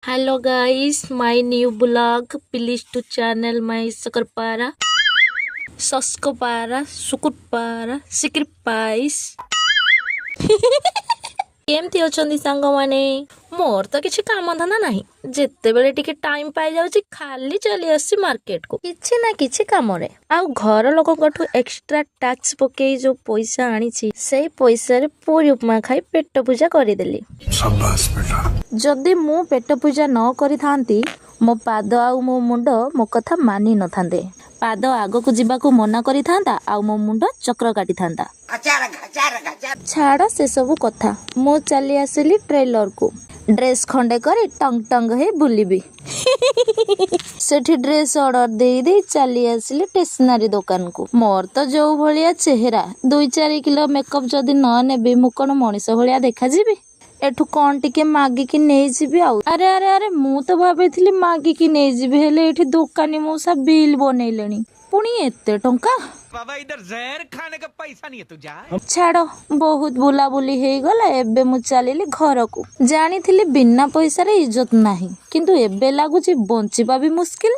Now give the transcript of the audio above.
Hello guys, my new blog. Please to channel my Sakarpara, Saskopara, Sukurpara, Sikripais. କେମିତି ଅଛନ୍ତି ସାଙ୍ଗମାନେ? ମୋର ତ କିଛି କାମ ଧନ୍ଦା ନାହିଁ, ଯେତେବେଳେ ଟିକେ ଟାଇମ ପାଇ ଯାଉଛି ଖାଲି ଚାଲି ଆସୁଛି ମାର୍କେଟକୁ କିଛି ନା କିଛି କାମରେ। ଆଉ ଘର ଲୋକଙ୍କଠୁ ଏକ୍ସଟ୍ରା ଟାକ୍ସ ପକେଇ ଯୋଉ ପଇସା ଆଣିଛି ସେଇ ପଇସାରେ ପୁରୀ ଉପମା ଖାଇ ପେଟ ପୂଜା କରିଦେଲି। ଯଦି ମୁଁ ପେଟ ପୂଜା ନ କରିଥାନ୍ତି ମୋ ପାଦ ଆଉ ମୋ ମୁଣ୍ଡ ମୋ କଥା ମାନି ନଥାନ୍ତେ। ପାଦ ଆଗକୁ ଯିବାକୁ ମନା କରିଥାନ୍ତା ଆଉ ମୋ ମୁଣ୍ଡ ଚକ୍ର କାଟିଥାନ୍ତା। ଛାଡ଼ ସେସବୁ କଥା, ମୁଁ ଚାଲି ଆସିଲି ଟ୍ରେଲରକୁ। ଡ୍ରେସ୍ ଖଣ୍ଡେ କରି ଟଙ୍ଗ ଟଙ୍ଗ ହେଇ ବୁଲିବି। ସେଠି ଡ୍ରେସ୍ ଅର୍ଡର ଦେଇ ଚାଲି ଆସିଲି ଷ୍ଟେସନାରୀ ଦୋକାନକୁ। ମୋର ତ ଯୋଉ ଭଳିଆ ଚେହେରା, 2-4 କିଲୋ ମେକଅପ୍ ଯଦି ନ ନେବି ମୁଁ କଣ ମଣିଷ ଭଳିଆ ଦେଖାଯିବି? ଏଠୁ କଣ ଟିକେ ମାଗିକି ନେଇଯିବି ଆଉ। ଆରେ ଆରେ ଆରେ ମୁଁ ତ ଭାବିଥିଲି ମାଗିକି ନେଇଯିବି, ହେଲେ ଏଠି ଦୋକାନୀ ମଉସା ବିଲ୍ ବନେଇଲେଣି। ପୁଣି ଏତେ ଟଙ୍କା? बाबा इधर जहर खाने का पैसा नहीं है तुझा। ଛାଡ଼, ବହୁତ ବୁଲାବୁଲି ହେଇଗଲା। ଏବେ ମୁଁ ଚାଲିଲି ଘରକୁ। ଜାଣିଥିଲି ବିନା ପଇସାରେ ଇଜ୍ଜତ ନାହିଁ, କିନ୍ତୁ ଏବେ ଲାଗୁଛି ବଞ୍ଚିବା ବି ମୁସ୍କିଲ।